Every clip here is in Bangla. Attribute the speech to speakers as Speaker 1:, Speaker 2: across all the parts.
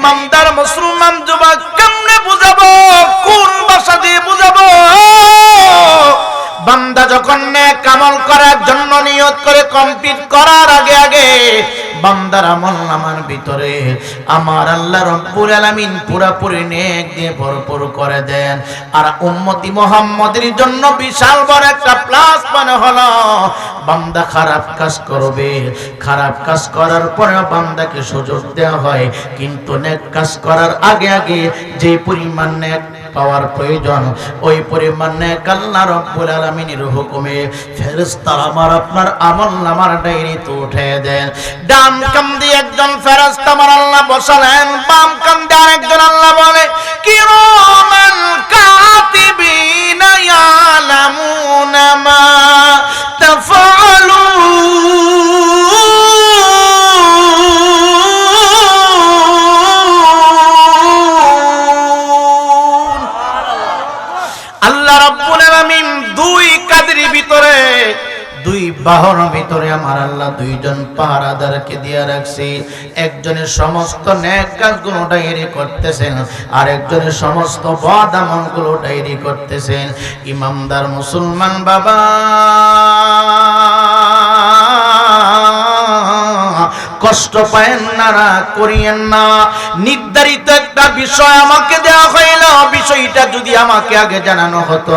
Speaker 1: ইমানদার মুসলমান যুবক কেমনে বুঝাবো, কোন ভাষা দিয়ে বুঝাবো? বান্দা যখন নেক আমল করার জন্য নিয়ত করে কমপ্লিট করার আগে আগে বান্দার আমল নামার ভিতরে আমার আল্লাহ রব্বুল আলামিন পুরাপুরি নেক দিয়ে ভরপুর করে দেন। আর উম্মতি মুহাম্মাদের জন্য বিশাল বড় একটা প্লাস মানে হলো বান্দা খারাপ কাজ করবে, খারাপ কাজ করার পরে বান্দাকে সুযোগ দেওয়া হয়, কিন্তু নেক কাজ করার আগে আগে যে পরিমাণ নেক পাওয়ার প্রয়োজন ওই পরিমাণ নেক আল্লাহ রব্বুল আলামিনের হুকুমে ফেরেশতা আমার আপনার আমল নামার ডায়েরিতে উঠে দেন। ডান কাম দিয়ে একজন ফেরেশতা আমার আল্লাহ বসালেন, বাম কাম দিয়ে আরেকজন। আল্লাহ বলে কিরামান কাতিবিনা ইয়ালামুনা মা তাফআলুন। আল্লাহ রাব্বুল আলামিন দুই কাদের ভিতরে, দুই বাহুর ভিতরে আমার আল্লাহ দুইজন পাহারাদারকে দিয়ে রাখছে। একজনের সমস্ত নেক কাজগুলো ডায়েরি করতেছেন, আর একজনের সমস্ত বদ আমলগুলো ডায়েরি করতেছেন। ইমানদার মুসলমান বাবা, কষ্ট পায়েন না, রাগ করিয়েন না। নির্ধারিত একটা বিষয় আমাকে দেওয়া হইল, বিষয়টা যদি আমাকে আগে জানানো হতো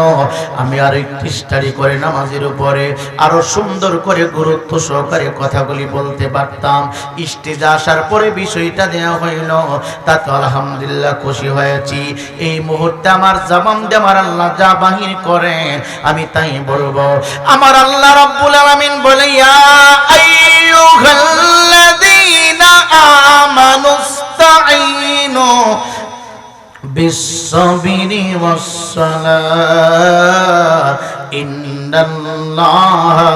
Speaker 1: আমি আর একটু স্টাডি করে নামাজের উপরে আরো সুন্দর করে গুরুত্ব সহকারে কথাগুলি বলতে পারতাম। স্টেজে আসার পরে বিষয়টা দেওয়া হইল, তাতে আলহামদুলিল্লাহ খুশি হয়েছি। এই মুহূর্তে আমার জবান দিয়ে আমার আল্লাহ যা বাহির করেন আমি তাই বলবো। আমার আল্লাহ রাব্বুল আলামিন বলে ইয়া আইয়ুহাল্লাযীনা আমানুস্তাঈনু বিস-সাবরি ওয়াস-সালাহ ইন্নাল্লাহা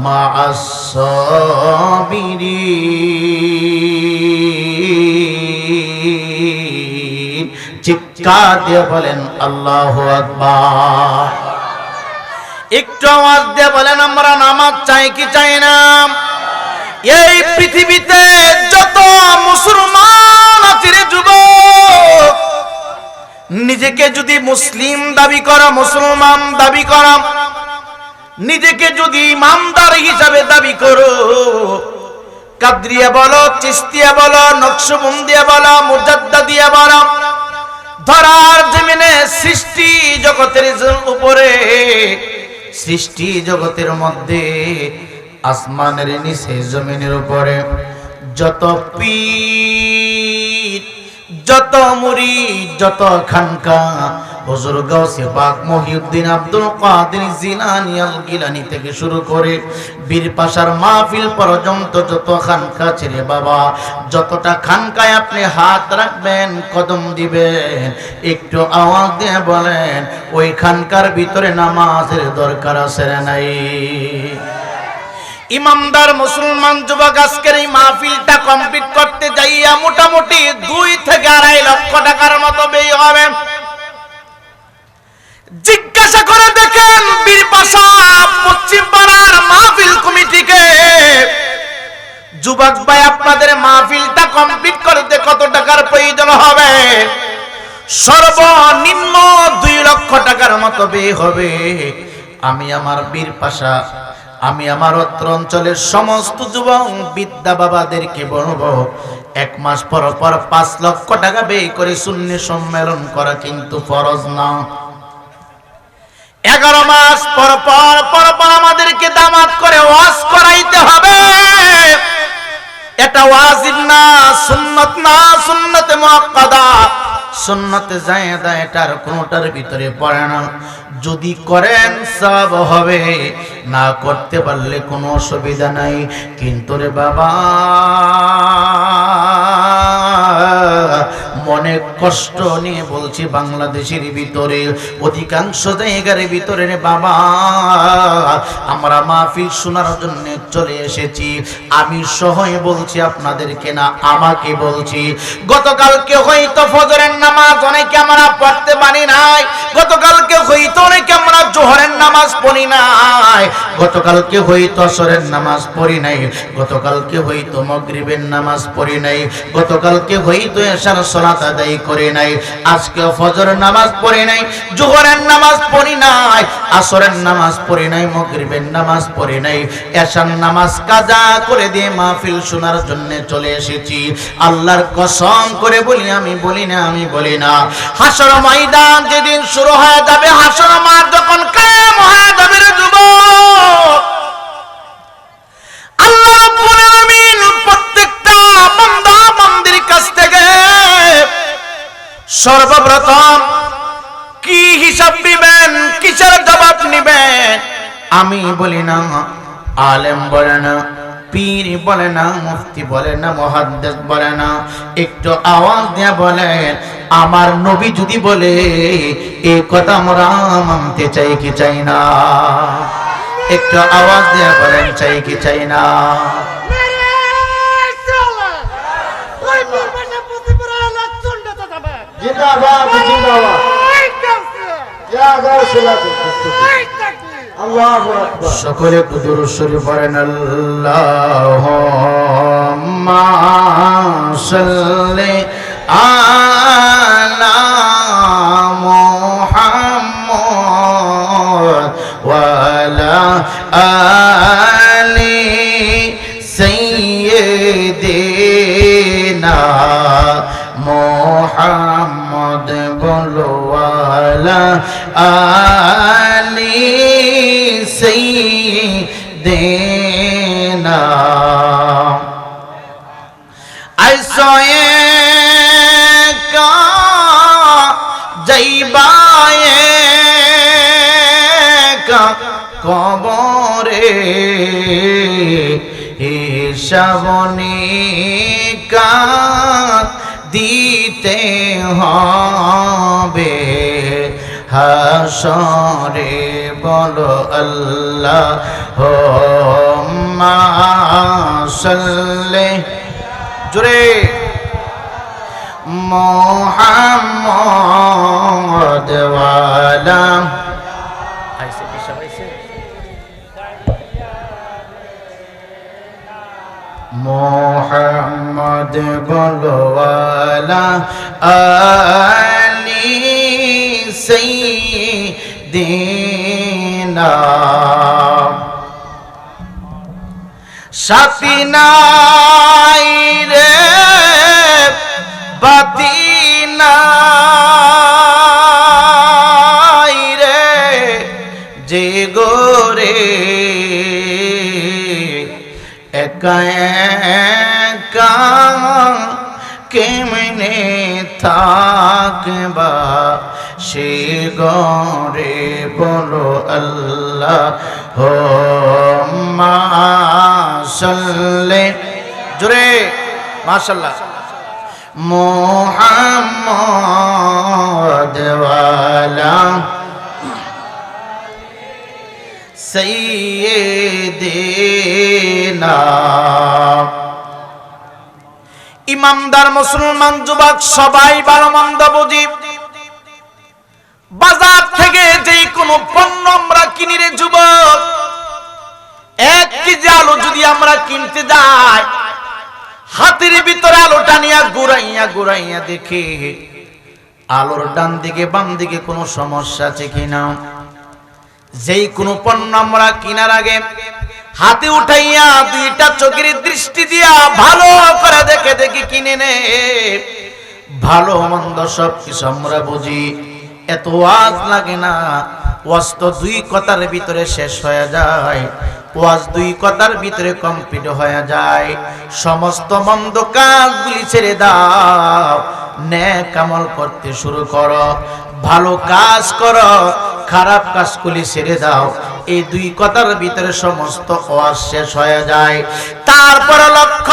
Speaker 1: মা'আস-সাবিরিন। চিৎকার দিয়ে বলেন আল্লাহু আকবার। একটু আওয়াজ দিয়ে বলেন আমরা নামাজ চাই কি চাই না? এই পৃথিবীতে যত মুসলমান আছে রে যুবক, নিজেকে যদি মুসলিম দাবি করা, মুসলমান দাবি করা, নিজেকে যদি ইমানদার হিসাবে দাবি করো, কাদরিয়া বলো, চিশতিয়া বলো, নকশবন্দিয়া বলো, মুজাদ্দিদিয়া বলো, ধরার জমিনে সৃষ্টি জগতের উপরে, সৃষ্টি জগতের মধ্যে, আসমানের নিচে, জমিনের উপরে যত পীর, যত মুরিদ, যত খানকা, হুজুর গাউসে পাক মহিউদ্দিন আব্দুল কাদের জিলানী আল গিলানী থেকে শুরু করে বীরপাশার মাহফিল পর্যন্ত যত খানকা ছেড়ে বাবা, যতটা খানকায় আপনি হাত রাখবেন, কদম দিবেন, একটু আওয়াজ দিয়ে বলেন ওই খানকার ভিতরে নামাজের দরকার আছে না নাই? ইমানদার মুসলমান যুবক আজকের এই মাহফিলটা কমপ্লিট করতে যাইয়া মোটামুটি 2 থেকে 2.5 লক্ষ টাকার মতো ব্যয় হবে। জিজ্ঞাসা করে দেখেন বীরপাশা পশ্চিম পাড়ার মাহফিল কমিটিকে, যুবক ভাই আপনাদের মাহফিলটা কমপ্লিট করতে কত টাকার প্রয়োজন হবে? সর্বনিম্ন 2 লক্ষ টাকার মতো ব্যয় হবে। আমি আমার বীরপাশা, আমি আমার অত্র অঞ্চলের সমস্ত যুবক বিদ্যা বাবাদেরকে বলবো 1 মাস পর পর 5 লক্ষ টাকা ব্যয় করে সুন্নি সম্মেলন করা কিন্তু ফরজ না। 11 মাস পর পর আমাদেরকে দামাত করে ওয়াজ করাইতে হবে। এটা ওয়াজিব না, সুন্নাত না, সুন্নতে মুআক্কাদা, সুন্নতে জায়েদা, এটার কোনটার ভিতরে পড়ে না। যদি করেন সওয়াব হবে, না করতে পারলে কোনো অসুবিধা নাই। কিন্তু রে বাবা, মনে অনেক কষ্ট নিয়ে বলছি, বাংলাদেশের ভিতরে অধিকাংশ জায়গার ভিতরে রে বাবা আমরা মাহফিল শোনার জন্য চলে এসেছি। আমি সহই বলছি, আপনাদেরকে না আমাকে বলছি। গতকালকে হয়তো ফজরের নামাজ অনেকে আমরা পড়তে পারি নাই, গতকালকে হয়তো অনেকে আমরা জোহরের নামাজ পড়ি নাই, গতকালকে হয়তো আসরের নামাজ পড়ি নাই, গতকালকে হয়তো মাগরিবের নামাজ পড়ি নাই, গতকালকে হয়তো এশার সালাত আদায় করে নাই, আজকে ফজরের নামাজ পড়ি নাই, জোহরের নামাজ পড়ি নাই, আসরের নামাজ পড়ি নাই, মাগরিবের নামাজ পড়ি নাই, এশার নামাজ কাজা করে দিয়ে মাহফিল শোনার জন্য চলে এসেছি। আল্লাহর কসম করে বলি, আমি বলি না হাসর ময়দান যেদিন শুরু হয়ে যাবে, হাসর মাঠ যখন কায়েম হয়ে যাবে রে যুবক, আল্লাহ রাব্বুল আলামিন প্রত্যেকটা বান্দা বান্দির কাছ থেকে সর্বপ্রথম কি হিসাব দিবেন, কিসের জবাব নিবেন? আমি বলি না, আলেম বলে না, পীর বলে না, মুফতি বলে না, মুহাদ্দিস বলে না, একটু আওয়াজ দিয়ে বলেন আমার নবী যদি বলে এই কথা আমরা মানতে চাই কি চাই না? একটু আওয়াজ দিয়ে বলেন চাই কি চাই না? সকলে দুরূদ শরীফ পড়েন। আল্লাহুম্মা সাল্লি আলা মুহাম্মাদ ওয়া আলা আলি সাইয়্যিদিনা মুহাম্মদ বলো ওয়ালা আলি সাইয়্যিদিনা। আইসয়ে কা যাইবায়ে কা কবরে হিসাবনি কা দিতে হবে হাসরে বলো আল্লাহুম্মা সাল্লি জোরে মুহাম্মদ ওয়ালা আইছে পিছাব আইছে মুহাম্মদ বলো ওয়ালা আলি সাইয়্যিদিনা। সাথী নাই রে বাতি নাই রে যে গোরে একা একা কেমনে থাকবা সে গরে বলো আল্লাহুম্মা সাল্লি জোরে মাশাআল্লাহ মুহাম্মদ ওয়ালা সাইয়্যিদিনা। ইমানদার মুসলমান যুবক সবাই ভালো মন্দ বুঝি, বাজার থেকে যে কোনো পণ্য আমরা কিনি রে যুবক, 1 কেজি আলু যদি আমরা কিনতে যাই, হাতের ভিতরে আলুটা নিয়ে ঘুরাইয়া দেখি আলুর ডান দিকে বাম দিকে কোনো সমস্যা আছে কিনা। যেই কোনো পণ্য আমরা কেনার আগে হাতে উঠাইয়া 2টা চোখের দৃষ্টি দিয়া ভালো করে দেখে কিনে নে। ভালো মন্দ সব কিছু আমরা বুঝি, এত ওয়াজ লাগে না। ওয়াজ তো 2 কথার ভিতরে শেষ হয়ে যায়, ওয়াজ 2 কথার ভিতরে কমপ্লিট হয়ে যায়। সমস্ত মন্দ কাজগুলি ছেড়ে দাও, নেক আমল করতে শুরু করো। ভালো কাজ করো, খারাপ কাজগুলি ছেড়ে দাও। এই দুই কথার ভিতরে সমস্ত ওয়াজ শেষ হয়ে যায়। তারপর লক্ষ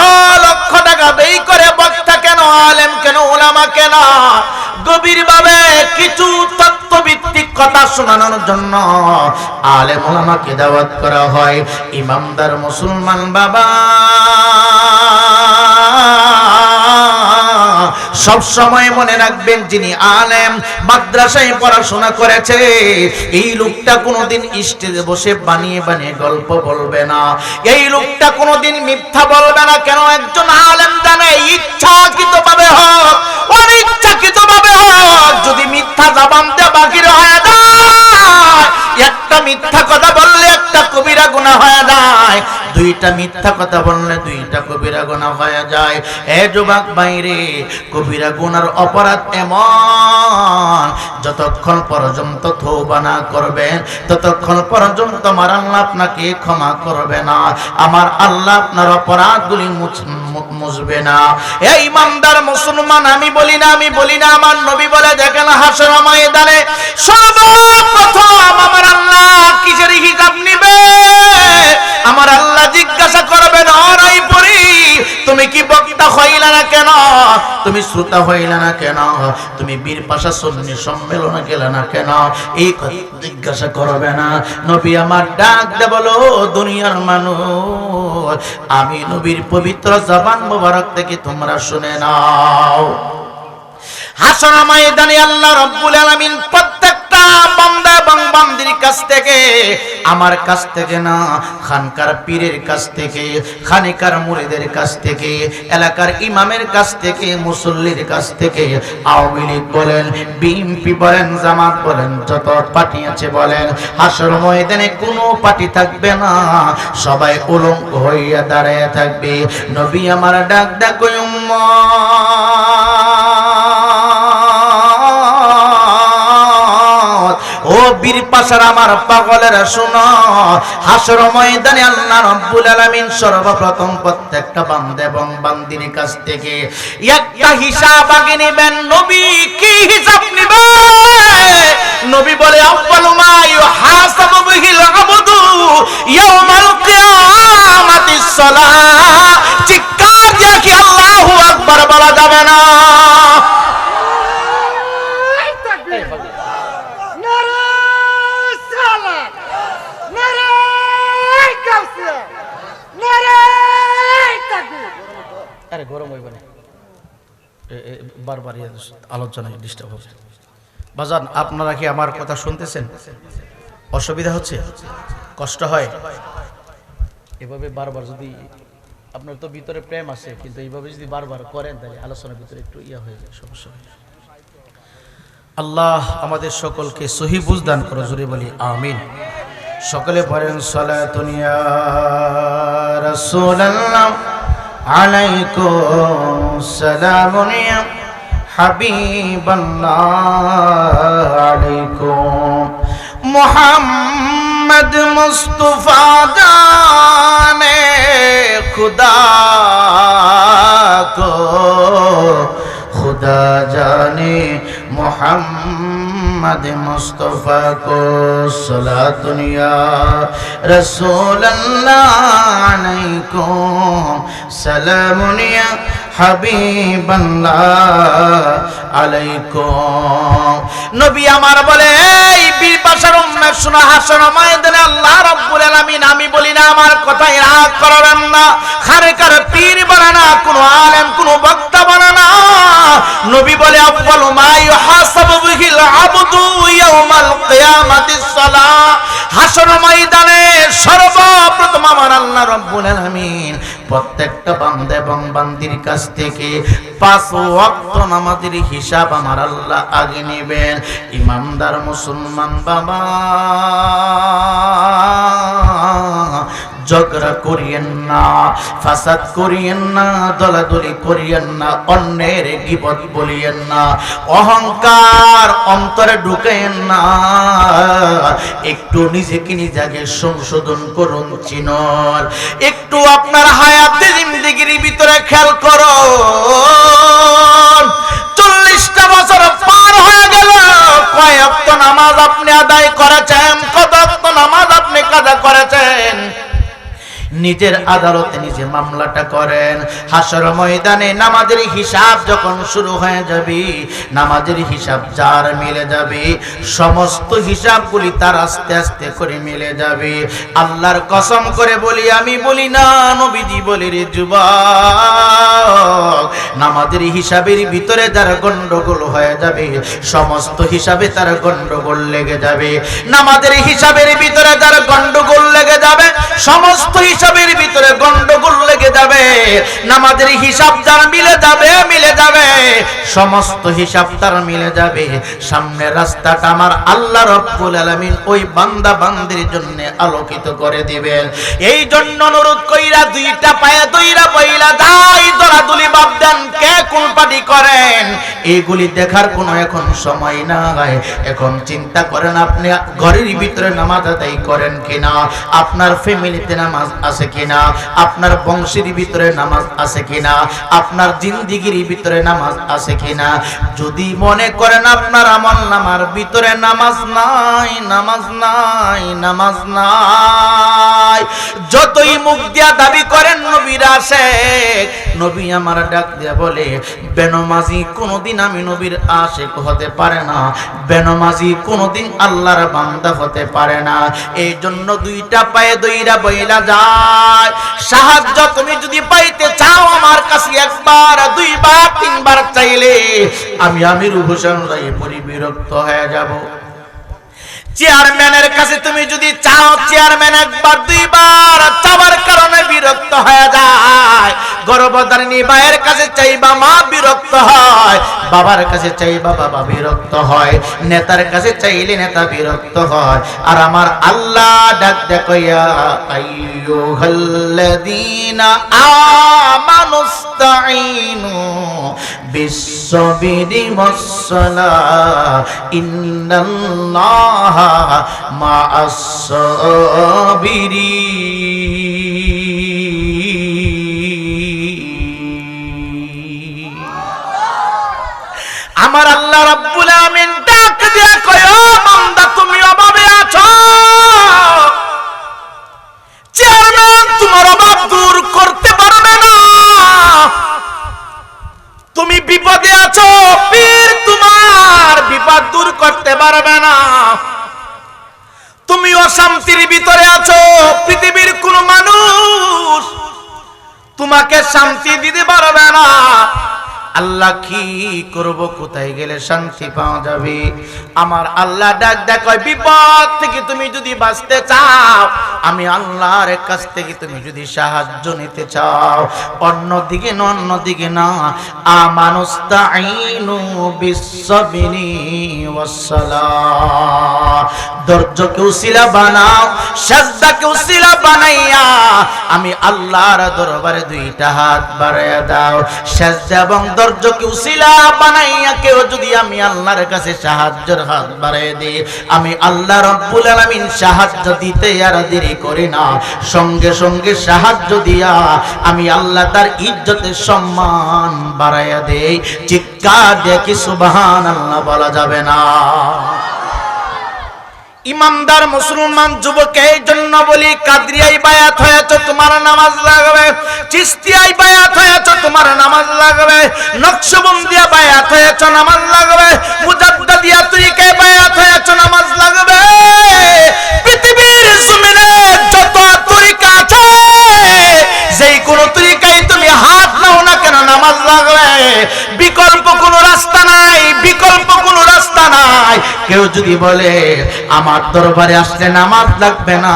Speaker 1: লক্ষ টাকা ব্যয় করে বক্তা কেন, আলেম কেন, উলামা কেন, গভীরভাবে কিছু তত্ত্বভিত্তিক কথা শোনানোর জন্য আলেম উলামাকে দাওয়াত করা হয়। ইমানদার মুসলমান বাবা, সব সময় মনে রাখবেন, যিনি আলেম মাদ্রাসায় পড়াশোনা করেছে, এই লোকটা কোনোদিন স্টেজে বসে বানিয়ে বানিয়ে গল্প বলবে না। এই লোকটা কোনোদিন মিথ্যা বলবে না। কেন? একজন আলেম জানে ইচ্ছাকৃতভাবে হোক অনিচ্ছাকৃতভাবে হোক, যদি মিথ্যা জবান দিয়ে বাকির হয়ে যায়, একটা মিথ্যা কথা বললে একটা কবিরা গুনাহ হয়ে যায়, দুইটা মিথ্যা কথা বললে দুইটা কবিরা গুনাহ হয়ে যায়। এ যুবক ভাইরে, কবিরা গুনার অপরাধ এমন, যতক্ষণ পর্যন্ত তওবা না করবেন ততক্ষণ পর্যন্ত আমার আল্লাহ আপনাকে ক্ষমা করবে না, আমার আল্লাহ আপনার অপরাধগুলি মুছবে না। এই ইমানদার মুসলমান, আমি বলি না, আমার নবী বলে দেখেন, হাসর ময়দানে সর্বপ্রথম আমার আল্লাহ কিসের হিসাব নিবে? আমার আল্লাহ জিজ্ঞাসা করবেন, ওরাই পড়ি তুমি কি বক্তা হইলা না কেন, তুমি শ্রোতা হইলা না কেন, তুমি বীর পাশা সুন্নি সম্মেলনে গেলে না কেন? এই জিজ্ঞাসা করবে না। নবী আমার ডাক দে বলো, দুনিয়ার মানুষ, আমি নবীর পবিত্র জবান মোবারক থেকে তোমরা শুনে নাও। হাসর ময়দানে আল্লাহ রাব্বুল আলামিন প্রত্যেকটা বান্দা এবং বান্দির কাছ থেকে, আমার কাছ থেকে না, খানকার পীরের কাছ থেকে, খানিকার মুরিদের কাছ থেকে, এলাকার ইমামের কাছ থেকে, মুসল্লির কাছ থেকে, আওয়ামী লীগ বলেন, বিএনপি বলেন, জামাত বলেন, যত পার্টি আছে বলেন, হাসর ময়দানে কোনো পার্টি থাকবে না, সবাই উলঙ্গ হইয়া দাঁড়ায় থাকবে। নবী আমার ডাক ডাক ও বীর পাশার আমার পাগলেরা শোনো, হাসর ময়দানে আল্লাহ রাব্বুল আলামিন সর্বপ্রথম প্রত্যেকটা বান্দা এবং বান্দির কাছ থেকে একটা হিসাব আগে নেবেন। নবী কি হিসাব নেবে? নবী বলে, আউয়ালু মা ইউহাসাবু বিহিল আবদু ইয়াউমাল কিয়ামাতিস সালাহ। চিৎকার দিয়ে কি আল্লাহু আকবার বলা যাবে না? আরে গরম হইবে না, বারবার আলোচনায় ডিস্টার্ব হবে। বাজান, আপনারা কি আমার কথা শুনতেছেন? অসুবিধা হচ্ছে? কষ্ট হয়? এভাবে বারবার যদি, আপনার তো ভিতরে প্রেম আছে, কিন্তু এইভাবে যদি বারবার করেন তাহলে আলোচনার ভিতরে একটু হয়ে যায়, সমস্যা হয়। আল্লাহ আমাদের সকলকে সহি বুঝ দান করো, জোরে বলি আমিন। সকলে পড়েন, সালাতুন ইয়া রাসূলুল্লাহ আলাইকুম সালামুন ইয়া হাবিবাল্লাহ আলাইকুম মুহাম্মদ মুস্তাফা জানে खुदा को खुदा जाने मोहम्मद मुस्तफ़ा को सलातुन या रसूल अल्लाह अलैकुम सलामुन या হাবিব আলাইকুম। নবী আমার বলে, এই বীর পাশার উম্মত শোনো, হাসর ময়দানে আল্লাহ রাব্বুল আলামিন, আমি বলি না, আমার কথায় রাগ করবেন না, খানেকার পীর বলে না, কোন আলেম কোন বক্তা বলে না। নবী বলে, আউয়ালু মা ইউহাসাবু বিহিল আবদু ইয়াউমাল কিয়ামাতিস সালাহ। হাসর ময়দানে সর্বপ্রথম আমার আল্লাহ রাব্বুল আলামিন প্রত্যেকটা বান্দা এবং বান্দির কাছ থেকে 5 ওয়াক্ত নামাজের হিসাব আমার আল্লাহ আগে নেবেন। ইমানদার মুসলমান বাবা, ঝগড়া করিয়েন না, ফাসাদ করিয়েন না, দলাদলি করিয়েন না, অন্যের গীবত বলিয়েন না, অহংকার অন্তরে ঢুকায়েন না। একটু নিজেকে নিজেকে সংশোধন করুন, চিনুন। একটু আপনার হায়াতে জিন্দেগির ভিতরে খেয়াল করো, 40টা বছর পার হয়ে গেল, কয় নিজের আদালতে নিজে মামলাটা করেন। হাসর ময়দানে নামাজের হিসাব যখন শুরু হয়ে যাবে, নামাজের হিসাব যার মিলে যাবে, সমস্ত হিসাবগুলি তার আস্তে আস্তে করে মিলে যাবে। আল্লাহর কসম করে বলি, আমি বলি না, নবীজি বলে, রে যুবক, নামাজের হিসাবের ভিতরে যার গন্ডগোল হয়ে যাবে, সমস্ত হিসাবে তার গন্ডগোল লেগে যাবে। নামাজের হিসাবের ভিতরে যার গন্ডগোল লেগে যাবে, সমস্ত হিসাবের ভিতরে গন্ডগোল লেগে যাবে। নামাজের হিসাব যার মিলে যাবে, সমস্ত হিসাব তার মিলে যাবে। সামনের রাস্তাটা আমার আল্লাহ রাব্বুল আলামিন ওই বান্দা বান্দির জন্য আলোকিত করে দিবেন। এই জন্য অনুরোধ কইরা দুইটা পায়ে দইরা বইলা যাই, দরাদুলি বাপদান কে কোন পাটি করেন, এইগুলি দেখার কোনো এখন সময় নাই। এখন চিন্তা করেন আপনি ঘরের ভিতরে নামাজ আদায় করেন কিনা, আপনার ফ্যামিলিতে নামাজ আছে কিনা, আপনার বংশের ভিতরে নামাজ আছে কিনা, আপনার জিন্দিগির ভিতরে নামাজ আছে কিনা। যদি মনে করেন আপনার আমল নামার ভিতরে নামাজ নাই, নামাজ নাই, নামাজ নাই, যতই মুখ দিয়া দাবি করেন নবীর আশিক, নবী আমার ডাক দিয়া বলে, বেনমাজি কোনদিন আমি নবীর আশিক হতে পারে না, বেনমাজি কোনদিন আল্লাহর বান্দা হতে পারে না। এই জন্য দুইটা পায়ে দইরা বইলা যায়, সাহায্য তুমি যদি পাইতে চাও আমার কাছে একবার, দুইবার, তিনবার চাইলে আমি আমির হোসেন রায় পরিবিরক্ত হয়ে যাব। চেয়ারম্যানের কাছে তুমি যদি চাও, চেয়ারম্যান একবার দুইবার চাওয়ার কারণে বিরক্ত হয়ে যায়। গর্ভধারিণী মায়ের কাছে চাইবা, মা বিরক্ত হয়। বাবার কাছে চাইবা, বাবা বিরক্ত হয়। নেতার কাছে চাইলে নেতা বিরক্ত হয়। আর আমার আল্লাহ ডাক দেখো, ইয়া আইয়ুহাল্লাযীনা আমানুস্তাঈনু বিস-সাবরি ওয়াস-সালাহ ইন্নাল্লাহা মা'আস-সাবিরিন। আমার আল্লাহ রাব্বুল আমিন ডাক দিয়া কয়, ও বান্দা, তুমি অভাবে আছো, চেয়ারম্যান তোমার অভাব দূর করতে পারবে না। তুমি বিপদে আছো, পীর তোমার বিপদ দূর করতে পারবে না। তুমি অশান্তির ভিতরে আছো, পৃথিবীর কোন মানুষ তোমাকে শান্তি দিতে পারবে না। আল্লাহ কি করব, কোথায় গেলে শান্তি পাওয়া যাবে? আমার আল্লাহ ডাক দেয়, বিপদ থেকে তুমি যদি বাঁচতে চাও, আমি আল্লাহর কাছ থেকে তুমি যদি সাহায্য নিতে চাও, অন্যদিকে না, আমানুস্তাঈনু বিস-সাবরি ওয়াস-সালাহ। ধৈর্যকে উসিলা বানাও, সাজদাকে উসিলা বানাইয়া আমি আল্লাহর দরবারে দুইটা হাত বাড়াইয়া দাও। সাজদা এবং ধৈর্যকে উসিলা বানাইয়া কেউ যদি আমি আল্লাহর কাছে সাহায্যের হাত বাড়াইয়া দিই, আমি আল্লাহ রাব্বুল আলামিন সাহায্য দিতে আর দেরি করি না, সঙ্গে সঙ্গে সাহায্য দিয়া আমি আল্লাহ তার ইজ্জতের সম্মান বাড়াইয়া দেই। চিৎকার দিয়ে কি সুবহানাল্লাহ বলা যাবে না? ইমানদার মুসলমান যুবক, এই জন্য বলি, কাদরিয়ায় বায়াত হয়েছে তোমার নামাজ লাগবে, চিশতিয়ায় বায়াত হয়েছে তোমার নামাজ লাগবে, নকশবন্দিয়া বায়াত হয়েছে নামাজ লাগবে, মুজাদ্দিদিয়া তরিকায় বায়াত হয়েছে নামাজ লাগবে। পৃথিবীর জমিনে যত তরিকা আছে, যেই কোন তরিকায় তুমি হাত নাও না কেন, নামাজ লাগবে। বিকল্প কোনো রাস্তা নাই, বিকল্প কোনো রাস্তা নাই। কেউ যদি বলে আমার দরবারে আসলে নামাজ লাগবে না,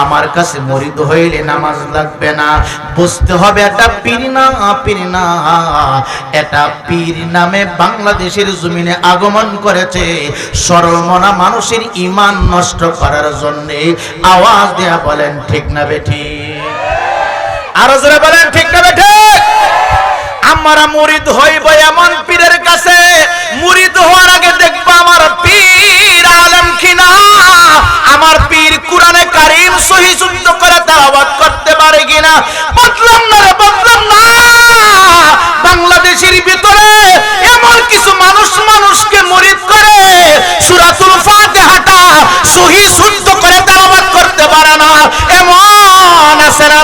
Speaker 1: আমার কাছে মুরিদ হইলে নামাজ লাগবে না, বুঝতে হবে এটা পীর না, পীর না, এটা পীর নামে বাংলাদেশের জমিনে আগমন করেছে সর্বমনা মানুষের ঈমান নষ্ট করার জন্য। আওয়াজ দেয়া বলেন ঠিক না বেঠিক? আরো জোরে বলেন ঠিক না বেঠিক? আমরা মুরিদ হইব এমন পীরের কাছে, মুরিদ হওয়ার আগে দেখবা আমার পীর আলেম কিনা, আমার পীর কোরআনে কারীম সহিহ শুদ্ধ করে তেলাওয়াত করতে পারে কিনা। বদলাম না রে, বদলাম না। বাংলাদেশের ভিতরে এমন কিছু মানুষকে মুরিদ করে সূরাতুল ফাতিহাটা সহিহ শুদ্ধ করে তেলাওয়াত করতে পারে না, এমন আছে না?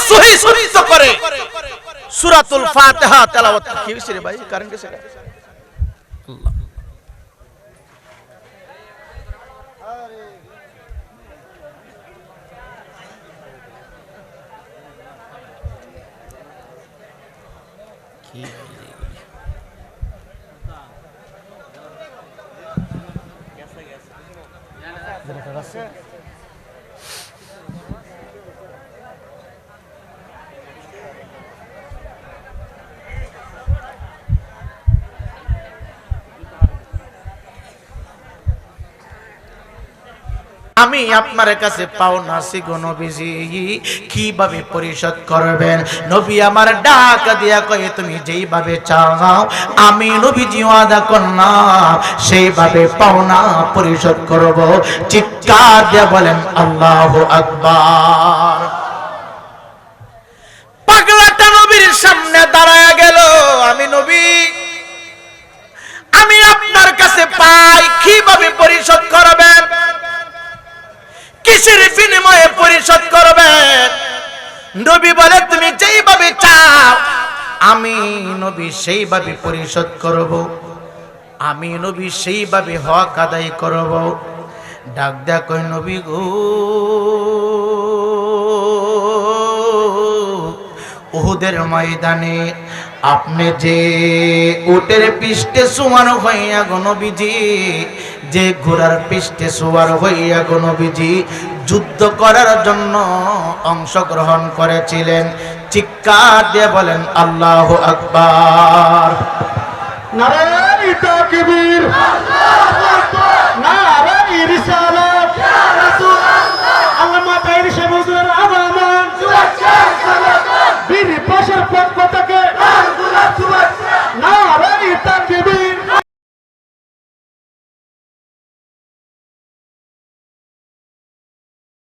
Speaker 1: সহি শুদ্ধ করে সূরাতুল ফাতিহা তেলাওয়াত। কি হইছে রে ভাই, কারেন্ট গেছে? আল্লাহ কি আমি আপনার কাছে পাওনা আছি গো নবীজি, কিভাবে পরিশোধ করবেন? নবী আমার ডাক দিয়া কয়ে, তুমি যেইভাবে চাও আমি নবীজি ওয়াদা করলাম সেইভাবে পাওনা পরিশোধ করব। চিৎকার দিয়া বলেন আল্লাহু আকবার। পাগলাটা নবীর সামনে দাঁড়ায়া গেল, আমি নবী, আমি আপনার কাছে পাই, কিভাবে পরিশোধ করবেন? কিসের বিনিময়ে পরিশোধ করবেন? নবী বলে, তুমি যেইভাবে চাও আমি নবী সেইভাবে পরিশোধ করব, আমি নবী সেইভাবে হক আদায় করব। ডাক দেয়া কই, নবী গো, উহুদের ময়দানে আপনি যে উটের পৃষ্ঠে সুমানো হইয়া গো নবীজি, যে ঘোড়ার পৃষ্ঠে সুয়ার হইয়া গো নবীজি যুদ্ধ করার জন্য অংশগ্রহণ করেছিলেন। চিৎকার দিয়ে বলেন আল্লাহু আকবার।
Speaker 2: নারে তাকবীর, আল্লাহু আকবার, নারে রিসালাত।